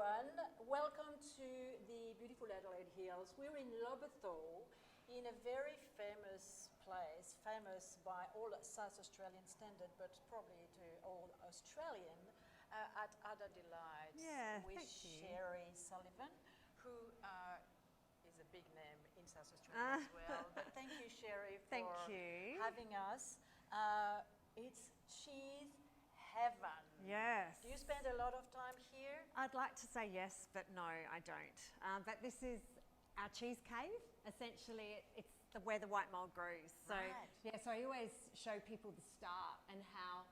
everyone, welcome to the beautiful Adelaide Hills. We're in Lobethal in a very famous place, famous by all South Australian standard, but probably to all Australian, at Udder Delights with Sheree Sullivan, who is a big name in South Australia as well. But thank you, Sheree, for having us. It's cheese heaven. Yes. Do you spend a lot of time here? I'd like to say yes, but no, I don't. But this is our cheese cave. Essentially, it's where the white mould grows. So so I always show people the start and how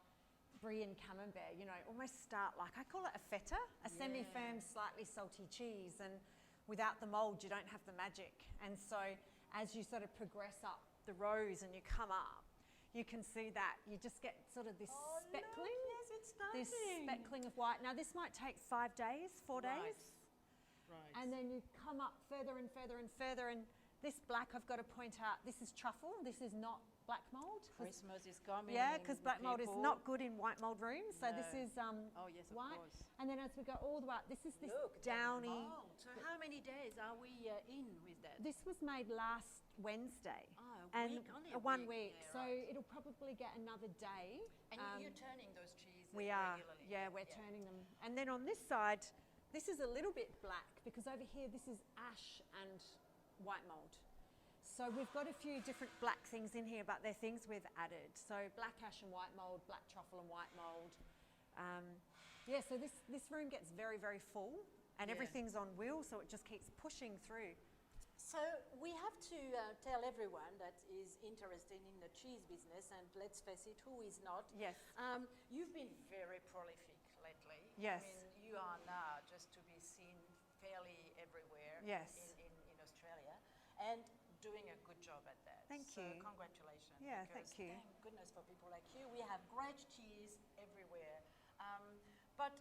brie and camembert, you know, almost start like, I call it a feta, a semi-firm, slightly salty cheese. And without the mould, you don't have the magic. And so as you sort of progress up the rows and you come up, you can see that you just get sort of this speckling. Yes, it's stunning. This speckling of white. Now this might take 5 days, 4 days. Right. And then you come up further and further and further. And this black, I've got to point out, this is truffle. This is not black mould. Christmas is coming. Yeah, because black mould is not good in white mould rooms. So this is white. Of course. And then as we go all the way up, this is this Look, downy. So how many days are we in with that? This was made last Wednesday. Only a 1 week. Yeah, so right. it'll probably get another day. And you're turning those cheeses We are. regularly. Yeah, we're turning them. And then on this side, this is a little bit black because over here this is ash and white mould. So we've got a few different black things in here, but they're things we've added. So black ash and white mould, black truffle and white mould. So this room gets very, very full and everything's on wheels, so it just keeps pushing through. So we have to tell everyone that is interested in the cheese business, and let's face it, who is not? Yes. You've been very prolific lately. Yes. I mean, you are now just to be seen fairly everywhere in Australia, and doing a good job at that. Thank you. Congratulations. Yeah, because thank you. Thank goodness for people like you. We have great cheese everywhere. But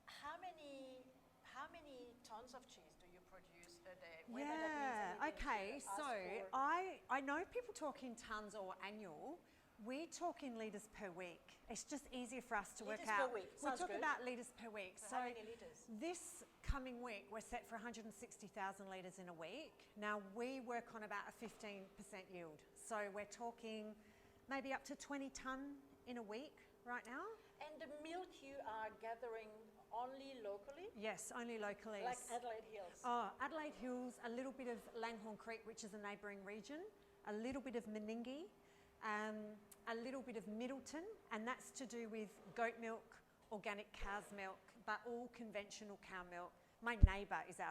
how many tons of cheese do you produce a day? Okay. So I know people talk in tons or annual. We talk in litres per week. It's just easier for us to work out. Per week. We talk about litres per week. So how many litres? This coming week, we're set for 160,000 litres in a week. Now we work on about a 15% yield. So we're talking maybe up to 20 tonne in a week right now. And the milk you are gathering only locally? Yes, only locally. Like Adelaide Hills? Oh, Adelaide Hills, a little bit of Langhorne Creek, which is a neighbouring region, a little bit of Meningie, a little bit of Middleton, and that's to do with goat milk, organic cow's milk, but all conventional cow milk. My neighbour is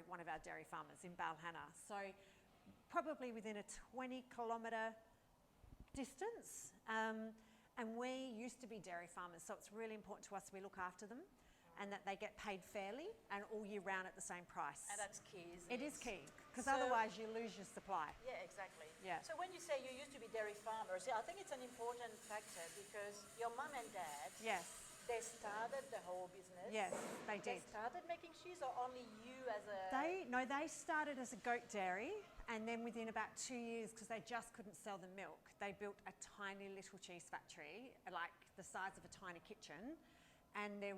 one of our dairy farmers in Balhanna, so probably within a 20-kilometre distance. And we used to be dairy farmers, so it's really important to us we look after them and that they get paid fairly and all year round at the same price. And that's key, isn't It it? is key, because otherwise you lose your supply. Yeah, exactly. Yeah. So when you say you used to be dairy farmers, I think it's an important factor because your mum and dad, they started the whole business. Yes, they did. They started making cheese, or only you as a... They started as a goat dairy, and then within about 2 years, because they just couldn't sell the milk, they built a tiny little cheese factory, like the size of a tiny kitchen. And they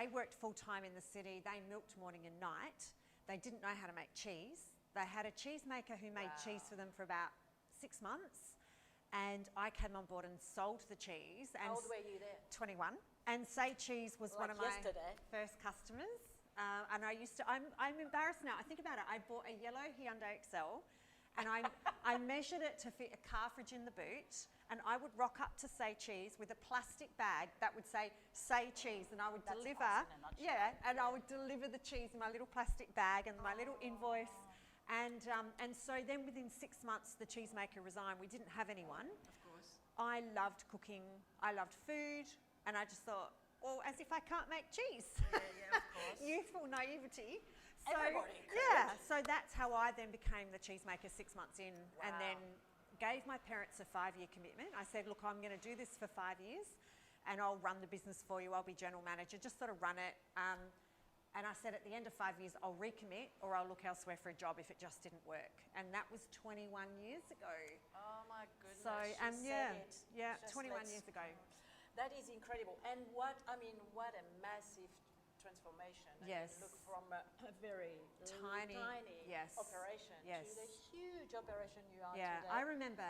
worked full time in the city. They milked morning and night. They didn't know how to make cheese. They had a cheesemaker who made cheese for them for about 6 months. And I came on board and sold the cheese. And how old were you there? 21. And Say Cheese was one of my first customers. And I'm embarrassed now. I think about it. I bought a yellow Hyundai Excel and I measured it to fit a car fridge in the boot. And I would rock up to Say Cheese with a plastic bag that would say Say Cheese, and I would deliver. Awesome, and I would deliver the cheese in my little plastic bag and my little invoice. And so then within 6 months, the cheesemaker resigned. We didn't have anyone. Of course. I loved cooking. I loved food, and I just thought, well, as if I can't make cheese. Yeah, of course. Youthful naivety. So, everybody could. Yeah, so that's how I then became the cheesemaker 6 months in, and then gave my parents a 5-year commitment. I said, look, I'm going to do this for 5 years and I'll run the business for you. I'll be general manager, just sort of run it. And I said at the end of 5 years, I'll recommit or I'll look elsewhere for a job if it just didn't work. And that was 21 years ago. Oh my goodness. So, 21 years ago. That is incredible. And what a massive transformation. And Yes. you look from a very Tiny, yes. operation Yes. to the huge operation you are Yeah, today. I remember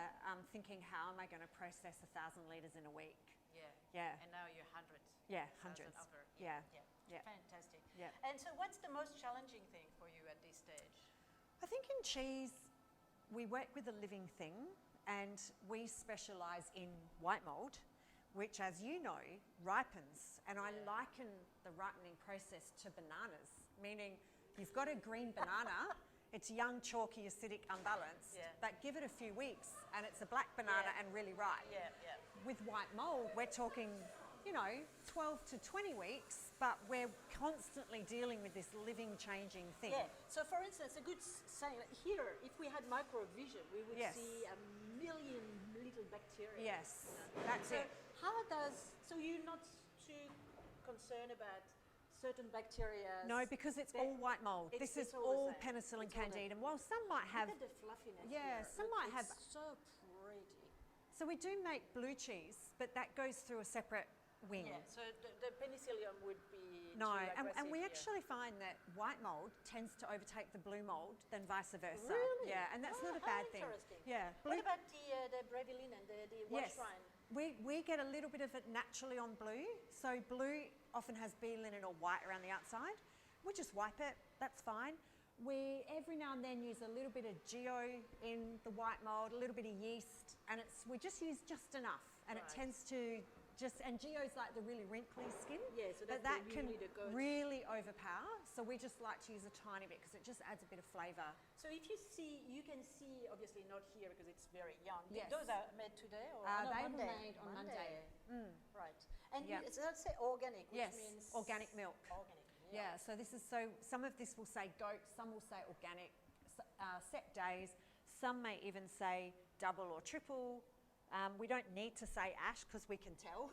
thinking, how am I going to process 1,000 litres in a week? Yeah. Yeah. And now you're hundreds. Yeah, thousand hundreds. upper. Yeah. Yeah. Yeah. Fantastic. Yeah. And so what's the most challenging thing for you at this stage? I think in cheese, we work with a living thing, and we specialise in white mould, which, as you know, ripens. And I liken the ripening process to bananas, meaning you've got a green banana, it's young, chalky, acidic, unbalanced, but give it a few weeks and it's a black banana and really ripe. Yeah, yeah. With white mould, we're talking, 12 to 20 weeks, but we're constantly dealing with this living, changing thing. Yeah. So, for instance, a good saying like here, if we had microvision, we would Yes. see a million little bacteria. Yes, that's So, it. so you're not too concerned about certain bacteria? No, because it's all white mould. This is it's all all the same. penicillin It's all the- candida. While some might have, Look at the fluffiness. Yeah, here. some Look, might it's have- so pretty. so we do make blue cheese, but that goes through a separate wing. Yeah. So the penicillium would be No, too and aggressive we here. actually find that white mould tends to overtake the blue mould than vice versa. Really? Yeah, and that's not a how bad thing. interesting. Yeah. What about the brevilin and the Yes. wash rind? We get a little bit of it naturally on blue. So blue often has bee linen or white around the outside. We just wipe it, that's fine. We every now and then use a little bit of geo in the white mould, a little bit of yeast, and we just use just enough. And it Right. tends to and geo's like the really wrinkly skin. Yeah, so but that's that can really the go-to. really overpower. So we just like to use a tiny bit because it just adds a bit of flavour. So if you can see, obviously not here because it's very young. Yes. Those are made today or They no, were Monday? made on Monday. Right. And Yeah. so let's say organic, which Yes, means organic milk. Organic. Yeah, so some of this will say goat, some will say organic, set days, some may even say double or triple. We don't need to say ash because we can tell,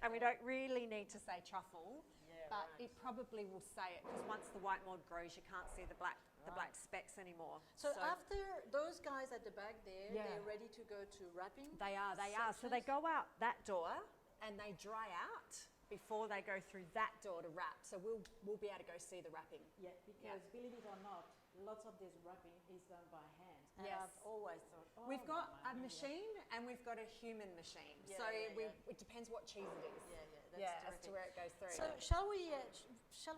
and we don't really need to say truffle, but right. it probably will say it because once the white mould grows, you can't see the black specks anymore. So after those guys at the back there, Yeah. they're ready to go to wrapping? They are. So they go out that door and they dry out before they go through that door to wrap. So we'll be able to go see the wrapping. Yeah, because believe it or not, lots of this wrapping is done by hand. And Yes. I've always thought, We've got my a machine and we've got a human machine. Yeah, So yeah, it depends what cheese it is. that's As to terrific. where it goes through. So shall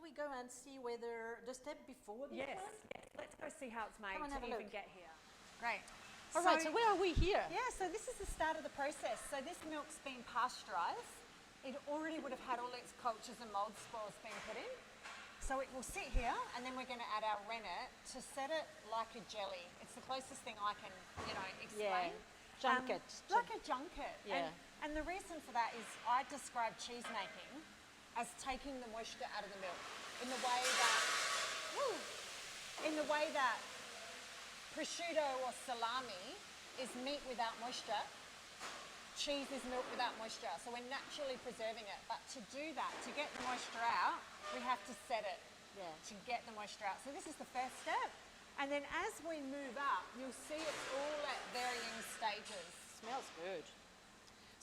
we go and see whether the step before this yes, one? yes, let's go see how it's made Come and to have a even look. get here. Great. All right, so where are we here? Yeah, so this is the start of the process. So this milk's been pasteurised. It already would have had all its cultures and mould spores being put in. So it will sit here, and then we're going to add our rennet to set it like a jelly. It's the closest thing I can, explain. Junket. Like a junket. Yeah. And the reason for that is I describe cheese making as taking the moisture out of the milk in the way that prosciutto or salami is meat without moisture. Cheese is milk without moisture, so we're naturally preserving it. But to do that, to get the moisture out, we have to set it to get the moisture out. So this is the first step. And then as we move up, you'll see it's all at varying stages. Smells good.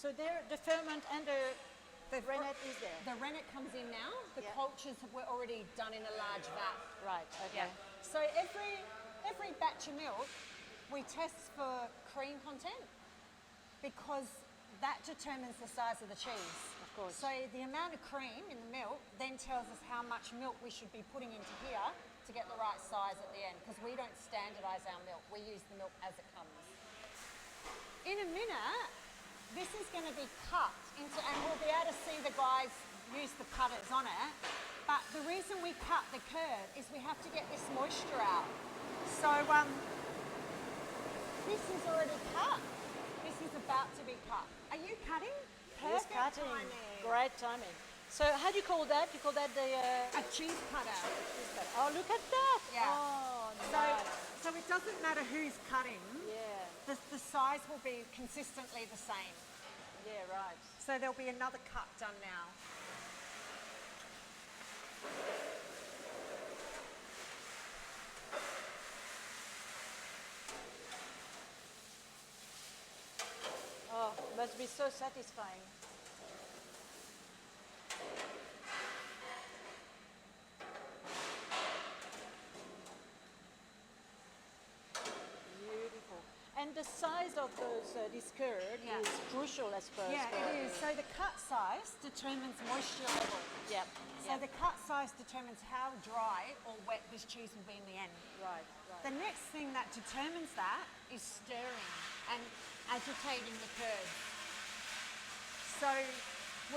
So there, the ferment and the rennet is there. The rennet comes in now. The Yeah. cultures were already done in a large vat. Right, okay. So every batch of milk, we test for cream content because that determines the size of the cheese. Of course. So the amount of cream in the milk then tells us how much milk we should be putting into here to get the right size at the end, because we don't standardise our milk. We use the milk as it comes. In a minute, this is going to be cut into, and we'll be able to see the guys use the cutters on it. But the reason we cut the curd is we have to get this moisture out. So this is already cut. This is about to be cut. Are you cutting? He's cutting. timing. Great timing. So how do you call that? You call that the A cheese cutter. cheese cutter. Oh, look at that. Yeah. Oh, So, nice. so it doesn't matter who's cutting. Yeah. The size will be consistently the same. Yeah, right. So there'll be another cut done now. Oh, must be so satisfying. And the size of this curd Yeah. is crucial, I suppose. Yeah, it is. So the cut size determines moisture level. Yeah. So the cut size determines how dry or wet this cheese will be in the end. Right. The next thing that determines that is stirring and agitating the curd. So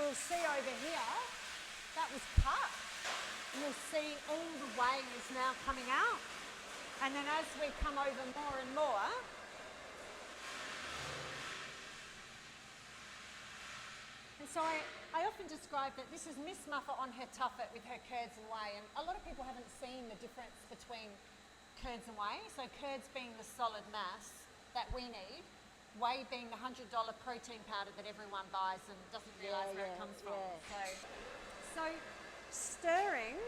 we'll see over here, that was cut. You'll see all the whey is now coming out. And then as we come over more and more, and so I often describe that this is Miss Muffet on her tuffet with her curds and whey, and a lot of people haven't seen the difference between curds and whey. So curds being the solid mass that we need, whey being the $100 protein powder that everyone buys and doesn't realise where it comes from. So stirring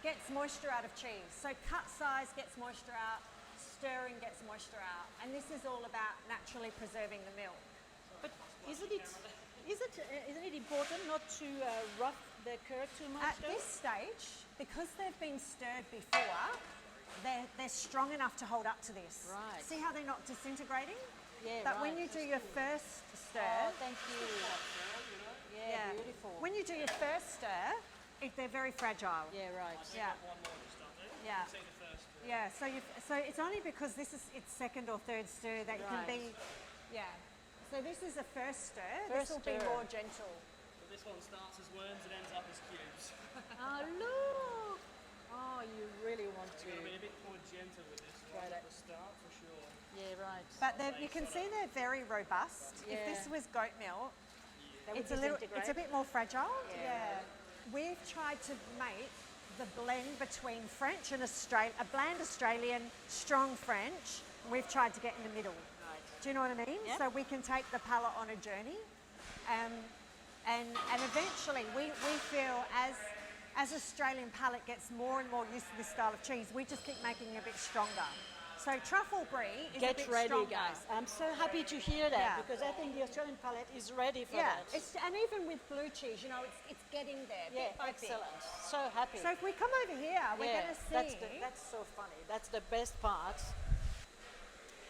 gets moisture out of cheese. So cut size gets moisture out, stirring gets moisture out, and this is all about naturally preserving the milk. But isn't it important not to rough the curd too much? At this stage, because they've been stirred before, they're strong enough to hold up to this. Right. See how they're not disintegrating? Yeah, But right. when you do your first stir, Oh, thank you. Yeah, beautiful. when you do your first stir, they're very fragile. Yeah, right. Yeah. One more just done there. Yeah. Take the first. Yeah, so it's only because this is its second or third stir that it can Right. be, yeah. So this is the first stir. First this will be stir. more gentle. So this one starts as worms and ends up as cubes. Oh, look. Oh, you really want to. You're going to be a bit more gentle with this Try right that. at the start for sure. Yeah, right. But you can see they're very robust. If this Yeah. was goat milk, They would it's a disintegrate. bit more fragile. Yeah. We've tried to make the blend between French and a bland Australian, strong French. We've tried to get in the middle. Right. Do you know what I mean? Yep. So we can take the palate on a journey, and eventually we feel as Australian palate gets more and more used to this style of cheese, we just keep making it a bit stronger. So truffle brie is a Get bit ready, stronger. guys. I'm so happy to hear that Yeah. because I think the Australian palate is ready for Yeah, that. and even with blue cheese, it's getting there Yeah, bit by bit. excellent. So happy. So if we come over here, we're Yeah, going to see. that's so funny. That's the best part.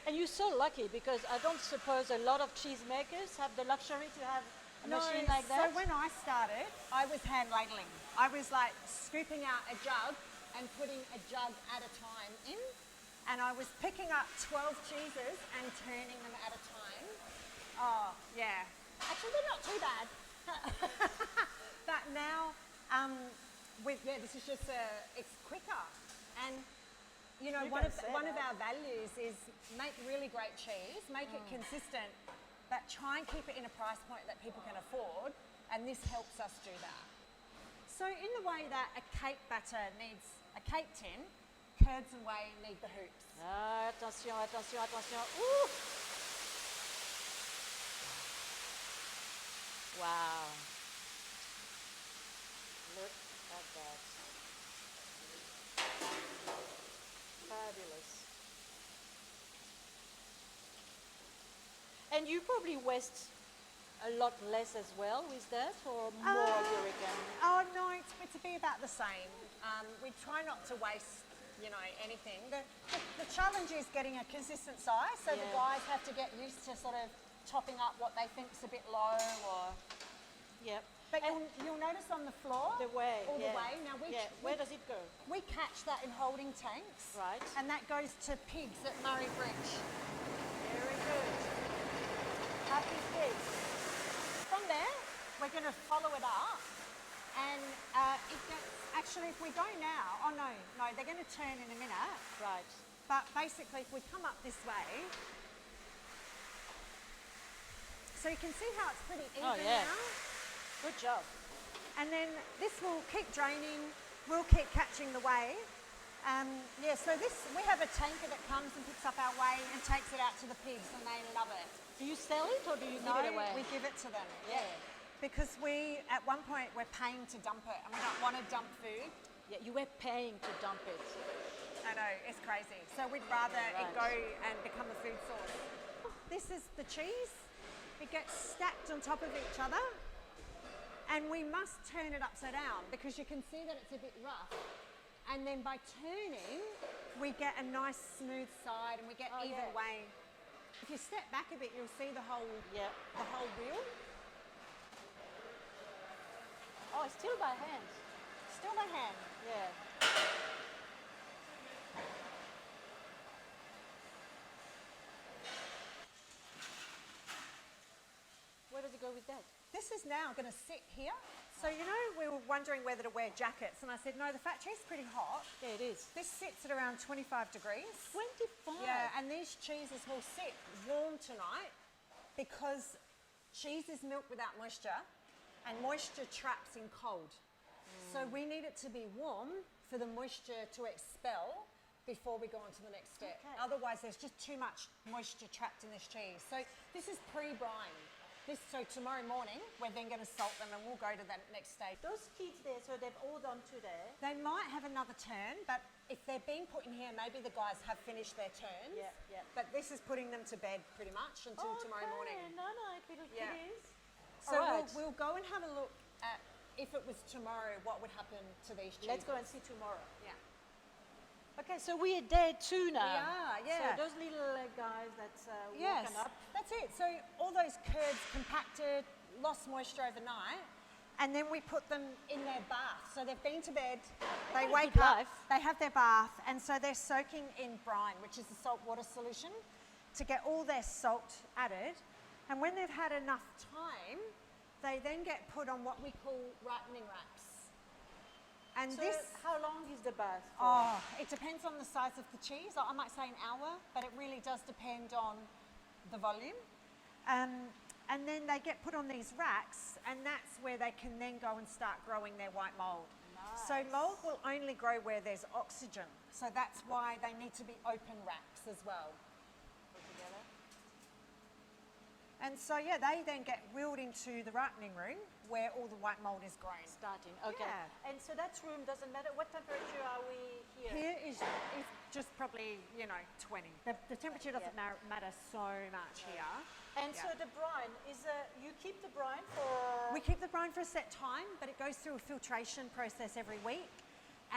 And you're so lucky because I don't suppose a lot of cheesemakers have the luxury to have a machine like that. So when I started, I was hand ladling. I was like scooping out a jug and putting a jug at a time in, and I was picking up 12 cheeses and turning them at a time. Oh, yeah. Actually, they're not too bad. But now, this is just, it's quicker. And, you know, You one can of say one of that. our values is make really great cheese, make it consistent, but try and keep it in a price point that people can afford, and this helps us do that. So in the way that a cake batter needs a cake tin, curds and whey need the hoops. Ah, attention, attention, attention. Ooh! Wow. Look at that. Fabulous. And you probably waste a lot less as well with that, or more, do you reckon? Oh no, it's to be about the same. We try not to waste, anything. The challenge is getting a consistent size, so the Yeah. guys have to get used to sort of chopping up what they think's a bit low, or. Yep. But you'll notice on the floor, The way, all yeah. the way. Now Where does it go? we catch that in holding tanks, Right. and that goes to pigs at Murray Bridge. Very good. Happy pigs. From there, we're going to follow it up, and if we go now, they're going to turn in a minute, Right. but basically if we come up this way, so you can see how it's pretty even Oh, yeah. now, Good job. and then this will keep draining, we'll keep catching the whey. So we have a tanker that comes and picks up our whey and takes it out to the pigs, and they love it. Do you sell it or do you give it away? We give it to them. Yeah. Because at one point, we're paying to dump it, and we don't want to dump food. Yeah, you were paying to dump it. I know, it's crazy. So we'd rather it Right. go and become a food source. This is the cheese. It gets stacked on top of each other. And we must turn it upside down because you can see that it's a bit rough. And then by turning, we get a nice smooth side and we get Oh, even yeah. whey. If you step back a bit, you'll see the whole wheel. Oh, it's still by hand. Still by hand. Yeah. Where does it go with that? This is now going to sit here. So, you know, we were wondering whether to wear jackets, and I said, no, the factory's pretty hot. Yeah, it is. This sits at around 25 degrees. 25? Yeah, and these cheeses will sit warm tonight because cheese is milk without moisture, and moisture traps in cold. So we need it to be warm for the moisture to expel before we go on to the next step. Okay. Otherwise, there's just too much moisture trapped in this cheese. So this is pre-brine. So tomorrow morning, we're then going to salt them and we'll go to that next stage. Those kids there, so they've all done today. They might have another turn, but if they're being put in here, maybe the guys have finished their turns. Yeah, yeah. But this is putting them to bed pretty much until tomorrow morning. No, little Yeah. kiddies. So All right. we'll go and have a look at if it was tomorrow, what would happen to these cheeses. Let's go and see tomorrow. Yeah. Okay, so we are day 2 now. We are, yeah. So those little guys that's Yes, woken up. that's it. So all those curds compacted, lost moisture overnight, and then we put them in their bath. So they've been to bed, they had a wake good up, life. they have their bath, and so they're soaking in brine, which is the salt water solution, to get all their salt added. And when they've had enough time, they then get put on what we call ripening wraps. And So this, how long is the bath for? oh, it depends on the size of the cheese. I might say an hour, but it really does depend on the volume. And then they get put on these racks, and that's where they can then go and start growing their white mould. So Nice. mould will only grow where there's oxygen. So that's why they need to be open racks as well. Put together? And so, yeah, they then get wheeled into the ripening room where all the white mould is grown. Starting, okay. Yeah. And so that room doesn't matter. What temperature are we here? Here is just probably, 20. The temperature doesn't matter so much here. And so the brine, you keep the brine for... We keep the brine for a set time, but it goes through a filtration process every week.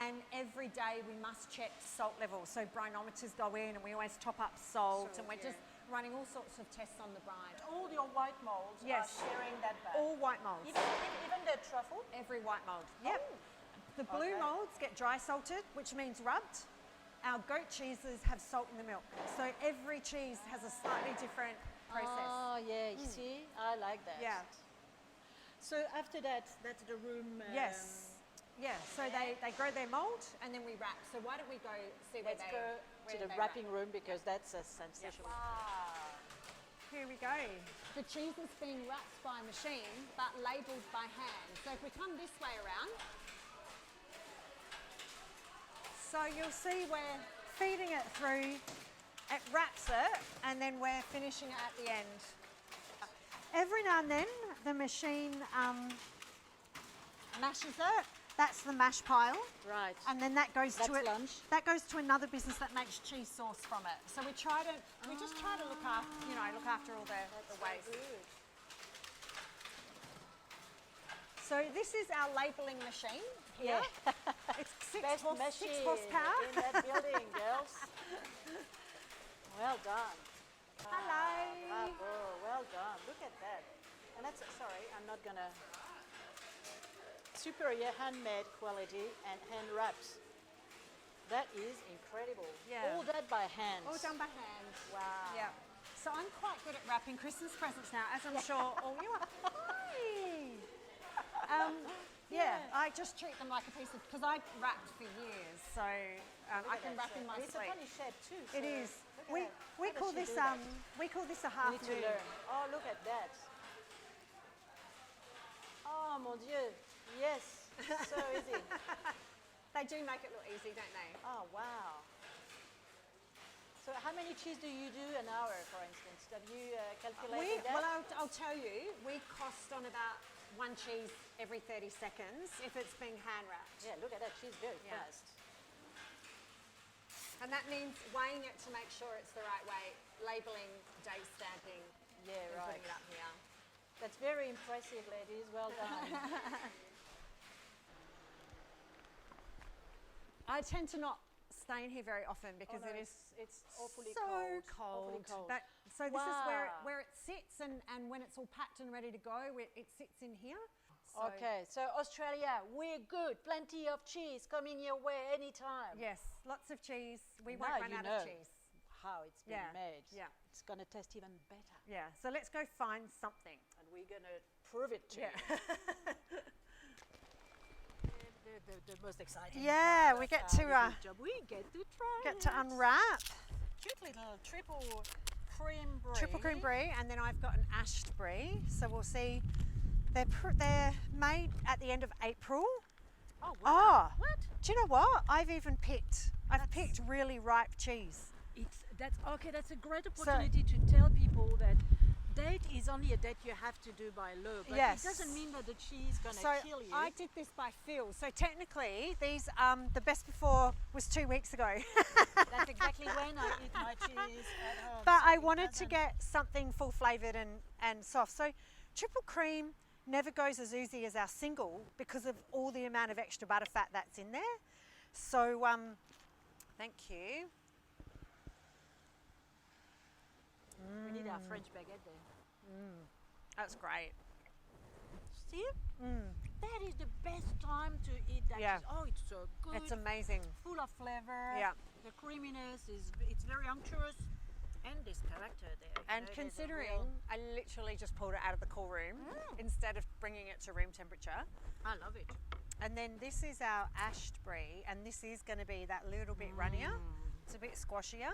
And every day we must check salt levels. So brinometers go in and we always top up salt, and we're just running all sorts of tests on the brine. All your white molds Yes. are sharing that bath. All white moulds. Even the truffle? Every white mould. Yep. Oh. The blue Okay. moulds get dry salted, which means rubbed. Our goat cheeses have salt in the milk. So every cheese has a slightly different process. Oh, yeah, you see? I like that. Yeah. So after that, that's the room... Yes. Yeah, so they grow their mould and then we wrap. So why don't we go see where Let's they go where to the they wrapping room because that's a sensational... Here we go. The cheese is being wrapped by machine but labelled by hand. So if we come this way around, so you'll see we're feeding it through, it wraps it, and then we're finishing it at the end. Every now and then the machine mashes it. That's the mash pile. Right. And then that goes That's to it. lunch. That goes to another business that makes cheese sauce from it. So we just try to look after, look after all the waste. Good. So this is our labelling machine here. Yeah. It's six Best machine horsepower. in that building, girls. Well done. Hello. Bravo, well done. Look at that. And that's, sorry, I'm not gonna... Superior handmade quality and hand wraps. That is incredible. Yeah. All that by hand. All done by hand. Wow. Yeah. So I'm quite good at wrapping Christmas presents now, as I'm sure all you are. Hi. Yeah, I just treat them like a piece of, because I wrapped for years, so I can wrap in my It's a sleep. funny shape too. It so is. look at We that. How call does she this do that? we call this a We half need to moon. learn. Oh, look at that. Oh, mon Dieu. Yes. So easy. They do make it look easy, don't they? Oh, wow. So how many cheese do you do an hour, for instance? Have you calculated that? Well, I'll tell you, we cost on about one cheese every 30 seconds if it's being hand wrapped. Yeah, look at that. She's very Yeah. fast. And that means weighing it to make sure it's the right weight, labelling, date stamping, Yeah, and right. putting it up here. That's very impressive, ladies. Well done. I tend to not stay in here very often because Oh, no, it is it's awfully so cold. Awfully cold. cold. So this is Wow. where it sits, and when it's all packed and ready to go, it sits in here. So, Okay, so Australia, we're good. Plenty of cheese coming your way anytime. yes, lots of cheese. We Now won't run you out know of cheese. how it's been Yeah, made. yeah. It's going to taste even better. Yeah. So let's go find something. And we're going to prove it to Yeah. you. The most exciting Yeah, part we of get our to, little job. We get to try Get to it. unwrap. Cute little triple cream brie. Triple cream brie, and then I've got an ashed brie. So we'll see. They're made at the end of April. Oh, wow. Oh, What? do you know what? I've picked really ripe cheese. That's a great opportunity to tell people that date is only a date you have to do by law, but Yes. it doesn't mean that the cheese is going to So kill you. I did this by feel. So technically, these the best before was 2 weeks ago. That's exactly when I eat my cheese at home. But so I it wanted to doesn't- get something full flavoured and soft. So triple cream never goes as oozy as our single because of all the amount of extra butter fat that's in there. So thank you. We need our French baguette there. That's great. See? That is the best time to eat that Yeah. cheese. Oh, it's so good. It's amazing. Full of flavor. Yeah. The creaminess it's very unctuous. And this character there. you And know, there's a considering real- I literally just pulled it out of the cool room instead of bringing it to room temperature. I love it. And then this is our ashed brie, and this is going to be that little bit runnier. It's a bit squashier.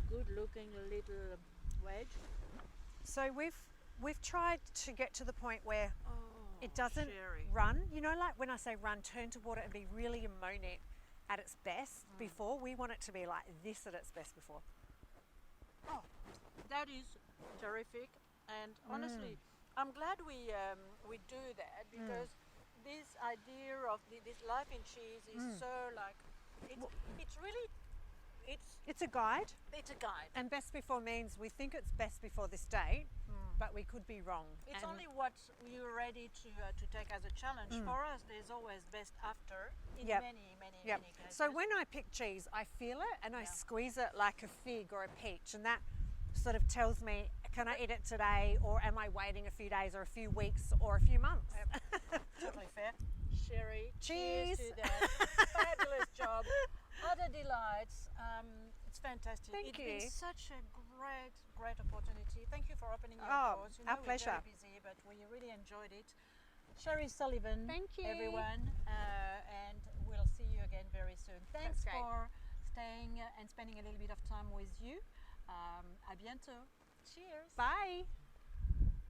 Good looking little wedge. So we've tried to get to the point where Oh, it doesn't Sheree. run. You know, like when I say run, turn to water and be really ammonic at its best before. We want it to be like this at its best before. Oh, that is terrific. And honestly, I'm glad we do that because this idea of this life in cheese is so like it's really It's a guide, it's a guide. and best before means we think it's best before this date, but we could be wrong. It's And only what you're ready to take as a challenge. For us, there's always best after in Yep. many Yep. cases. So when I pick cheese, I feel it and I squeeze it like a fig or a peach, and that sort of tells me, can I eat it today, or am I waiting a few days or a few weeks or a few months? Totally fair. Sheree, Cheese. cheers to that. Fabulous job. Udder Delights. It's fantastic. Thank It's you. been such a great opportunity. Thank you for opening your Oh, doors. You our know pleasure. We're very busy, but we really enjoyed it. Sheree Sullivan. Thank you. everyone. And we'll see you again very soon. Thanks great. for staying and spending a little bit of time with you. À bientôt. Cheers. Bye.